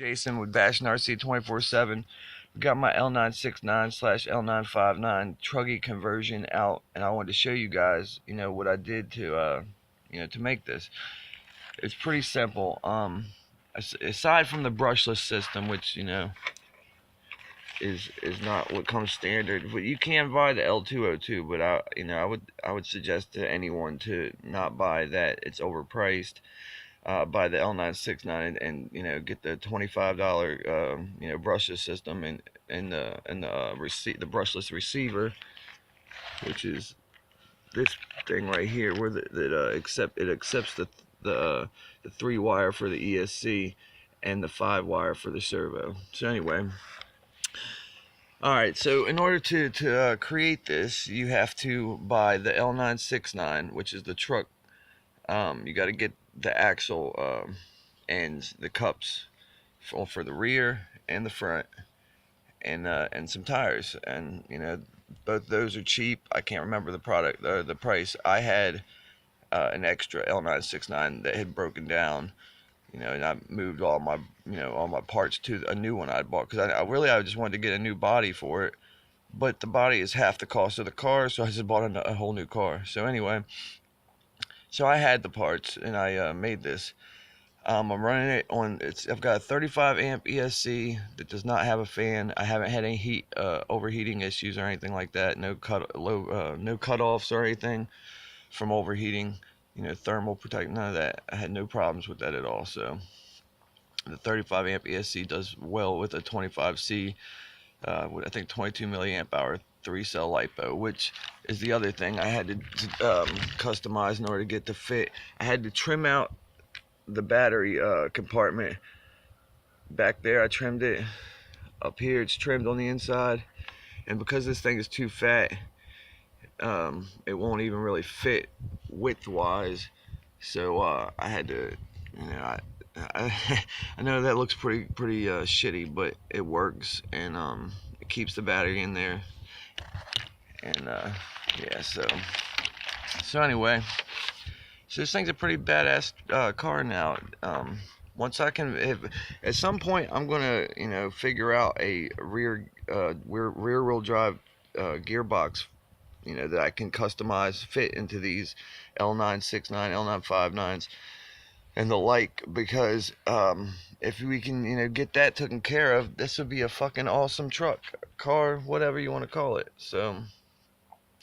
Jason with Bashing RC 24/7. We got my L969/L959 Truggy conversion out, and I wanted to show you guys, what I did to, to make this. It's pretty simple. Aside from the brushless system, which is not what comes standard, but you can buy the L202. But I would suggest to anyone to not buy that. It's overpriced. Buy the L969 and get the $25 brushless system and the brushless receiver, which is this thing right here, where it accepts the 3-wire for the ESC and the 5-wire for the servo. So anyway, all right. So in order to create this, you have to buy the L969, which is the truck. You got to get the axle ends, the cups for the rear and the front, and some tires. And both those are cheap. I can't remember the price. I had an extra L969 that had broken down, and I moved all my parts to a new one I'd bought, because I just wanted to get a new body for it. But the body is half the cost of the car, so I just bought a whole new car. So anyway, so I had the parts, and I made this. I'm running it on. I've got a 35 amp ESC that does not have a fan. I haven't had any overheating issues or anything like that. No cutoffs or anything from overheating. Thermal protect, none of that. I had no problems with that at all. So the 35 amp ESC does well with a 25C. With, I think, 22 milliamp hour 3-cell LiPo, which is the other thing I had to customize in order to get the fit. I had to trim out the battery compartment back there. I trimmed it. Up here it's trimmed on the inside, and because this thing is too fat, it won't even really fit width wise. So I had to, I know that looks pretty shitty, but it works, and it keeps the battery in there. And yeah, so anyway, so this thing's a pretty badass car now. Once I can, at some point, I'm gonna figure out a rear wheel drive gearbox, that I can customize, fit into these L969, L959s, and the like, because if we can get that taken care of, this would be a fucking awesome truck, car, whatever you want to call it. So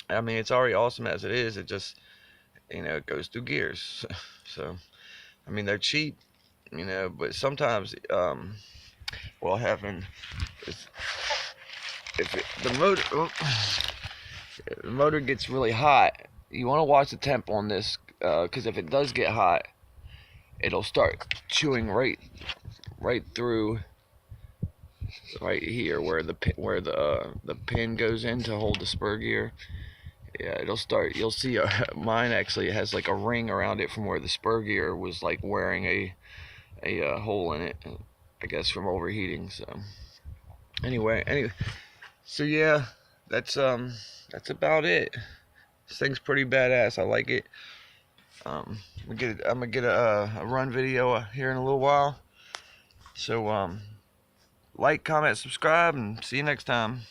I mean, it's already awesome as it is. It just it goes through gears. So I mean, they're cheap, but sometimes what happens is the motor gets really hot. You want to watch the temp on this, because if it does get hot, it'll start chewing right through right here where the pin goes in to hold the spur gear. Yeah, it'll start. You'll see mine actually has like a ring around it from where the spur gear was like wearing a hole in it, I guess from overheating. So anyway, so yeah, that's about it. This thing's pretty badass. I like it. I'm gonna get a run video here in a little while. So like, comment, subscribe, and see you next time.